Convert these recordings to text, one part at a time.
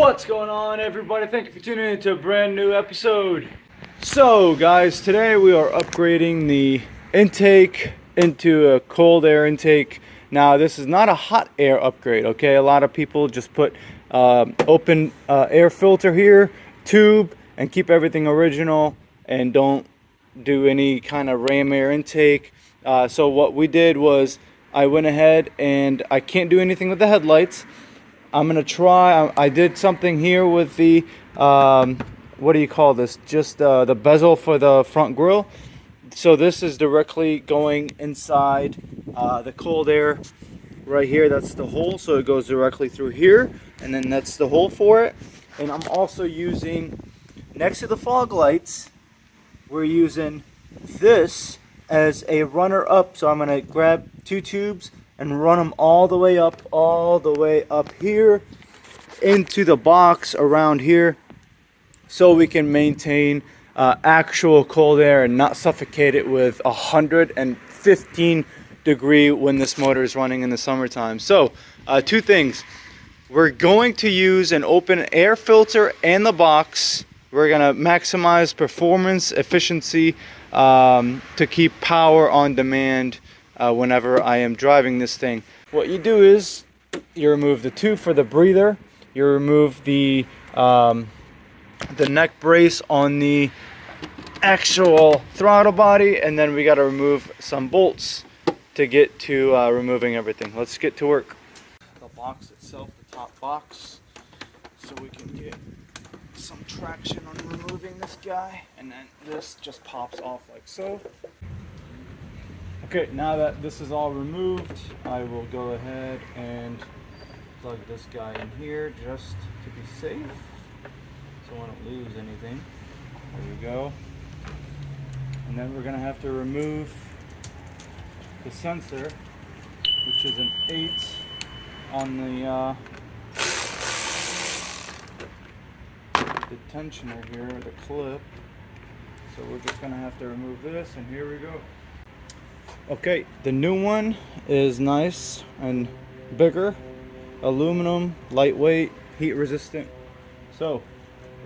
What's going on, everybody? Thank you for tuning in to a brand new episode. So guys, today we are upgrading the intake into a cold air intake. Now this is not a hot air upgrade, okay? A lot of people just put open air filter here, tube, and keep everything original and don't do any kind of ram air intake. So what we did was I went ahead and I can't do anything with the headlights. I'm gonna try. I did something here with the what do you call this? Just the bezel for the front grille. So this is directly going inside the cold air right here. That's the hole, so it goes directly through here, and then that's the hole for it. And I'm also using, next to the fog lights, we're using this as a runner up. So I'm gonna grab two tubes and run them all the way up here into the box around here, so we can maintain actual cold air and not suffocate it with 115 degree when this motor is running in the summertime. So two things: we're going to use an open air filter and the box. We're gonna maximize performance efficiency to keep power on demand whenever I am driving this thing. What you do is you remove the tube for the breather, you remove the neck brace on the actual throttle body, and then we got to remove some bolts to get to removing everything. Let's get to work. The box itself, the top box, so we can get some traction on removing this guy, and then this just pops off like so. Okay, now that this is all removed, I will go ahead and plug this guy in here just to be safe, so I don't lose anything. There we go. And then we're gonna have to remove the sensor, which is an 8 on the tensioner here, the clip. So we're just gonna have to remove this, and here we go. Okay, the new one is nice and bigger, aluminum, lightweight, heat resistant. So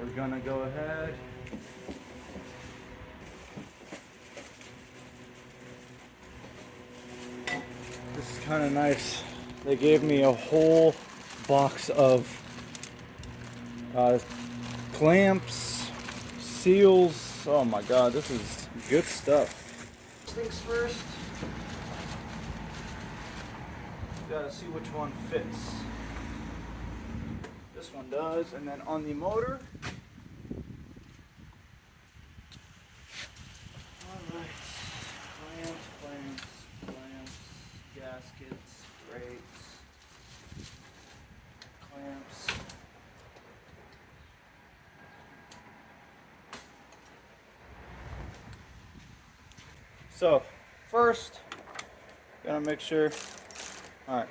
we're gonna go ahead this is kind of nice. They gave me a whole box of clamps, seals. Oh my god, this is good stuff. First things first, gotta see which one fits. This one does, and then on the motor, alright, clamps, gaskets, brakes, clamps. So first, gotta make sure. All right,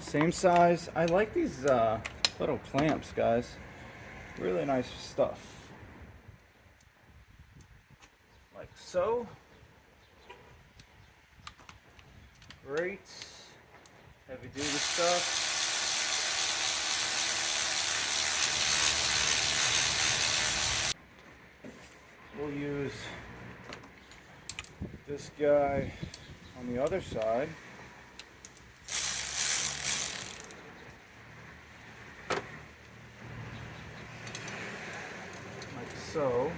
same size. I like these little clamps, guys. Really nice stuff. Like so. Great. Heavy duty stuff. We'll use this guy on the other side. Like so.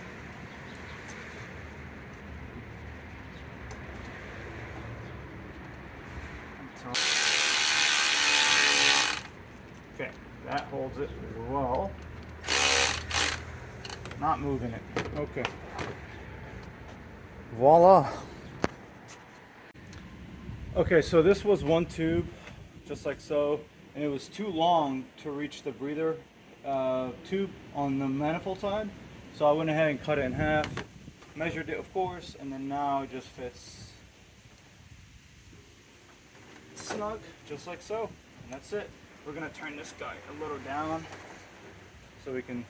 Okay, that holds it well. Not moving it. Okay. Voila. Okay, so this was one tube, just like so, and it was too long to reach the breather tube on the manifold side. So I went ahead and cut it in half, measured it of course, and then now it just fits snug, just like so. And that's it. We're gonna turn this guy a little down so we can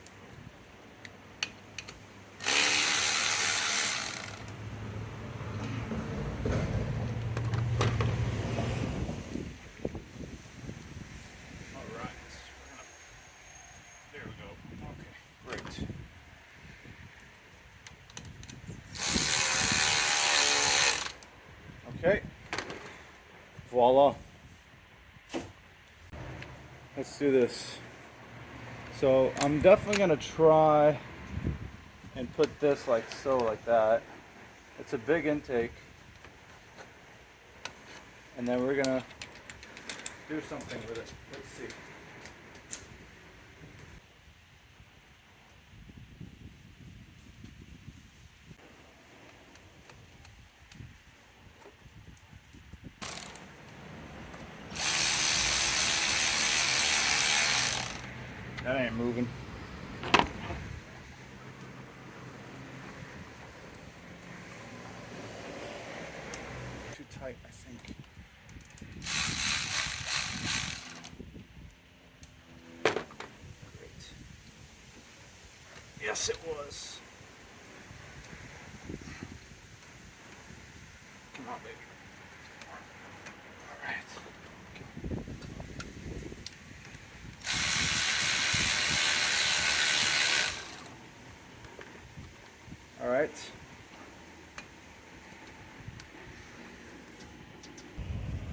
Okay, voila. Let's do this. So I'm definitely gonna try and put this like so, like that. It's a big intake. And then we're gonna do something with it. Let's see. That ain't moving. Too tight, I think. Great. Yes, it was. Come on, baby. All right. All right.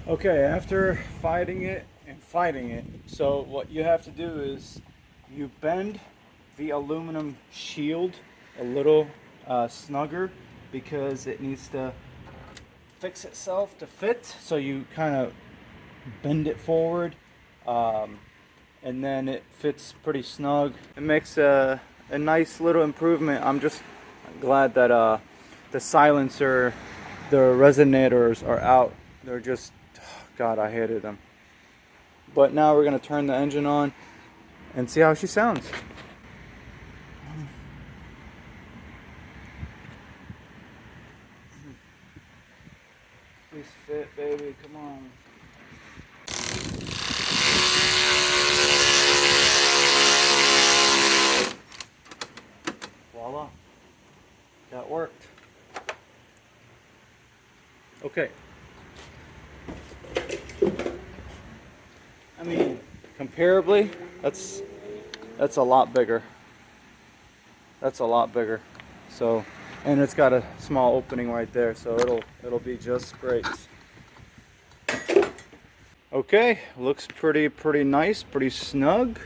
Okay, after fighting it, so what you have to do is you bend the aluminum shield a little snugger because it needs to fix itself to fit. So you kind of bend it forward, and then it fits pretty snug. It makes a nice little improvement. I'm just glad that the silencer, the resonators are out. They're just, God, I hated them. But now we're gonna turn the engine on and see how she sounds. Please fit, baby, come on. Voila, that worked. Okay. I mean, comparably, that's a lot bigger. That's a lot bigger. So, and it's got a small opening right there, so it'll be just great. Okay, looks pretty nice, pretty snug,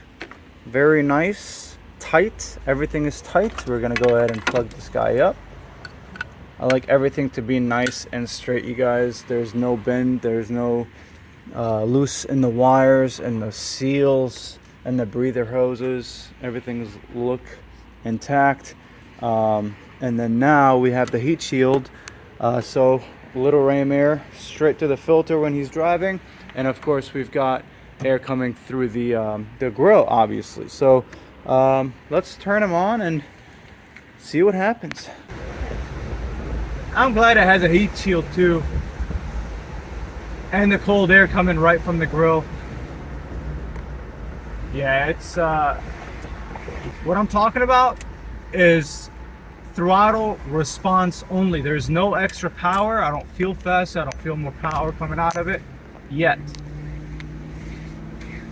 very nice, tight. Everything is tight. We're gonna go ahead and plug this guy up. I like everything to be nice and straight, you guys. There's no bend, there's no loose in the wires and the seals and the breather hoses. Everything's look intact. And then now we have the heat shield, so little ram air straight to the filter when he's driving, and of course we've got air coming through the grill, obviously. So let's turn him on and see what happens. I'm glad it has a heat shield too, and the cold air coming right from the grill. Yeah, it's what I'm talking about is throttle response only. There's no extra power. I don't feel fast. I don't feel more power coming out of it yet.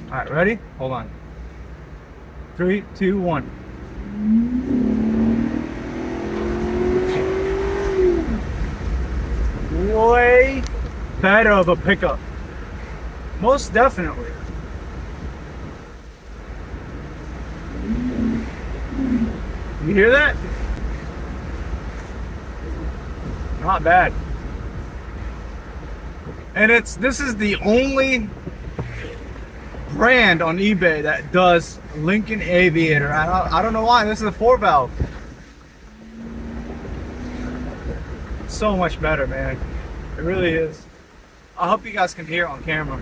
All right, ready? Hold on. 3, 2, 1. Way better of a pickup, most definitely. You hear that? Not bad. And this is the only brand on eBay that does Lincoln Aviator. I don't know why. This is a 4-valve. So much better, man. It really is. I hope you guys can hear on camera.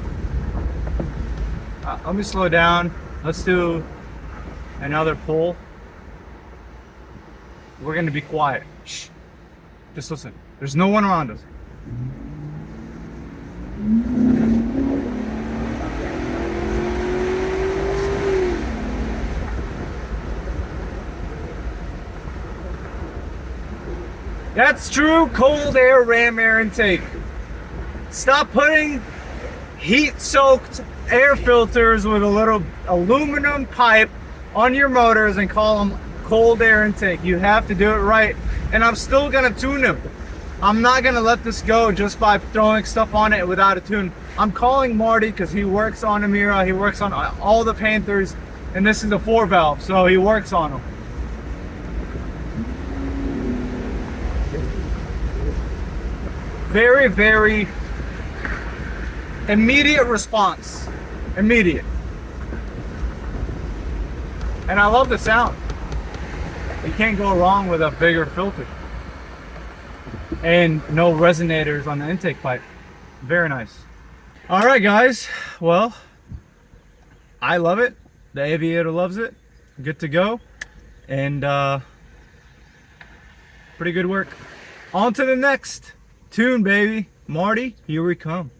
Let me slow down. Let's do another pull. We're going to be quiet. Shh. Just listen. There's no one around us. That's true cold air ram air intake. Stop putting heat-soaked air filters with a little aluminum pipe on your motors and call them cold air intake. You have to do it right. And I'm still gonna tune them. I'm not gonna let this go just by throwing stuff on it without a tune. I'm calling Marty because he works on Amira, he works on all the Panthers, and this is a 4-valve, so he works on them. Very, very immediate response. Immediate. And I love the sound. You can't go wrong with a bigger filter. And no resonators on the intake pipe. Very nice. All right, guys. Well, I love it. The Aviator loves it. Good to go. And pretty good work. On to the next tune, baby. Marty, here we come.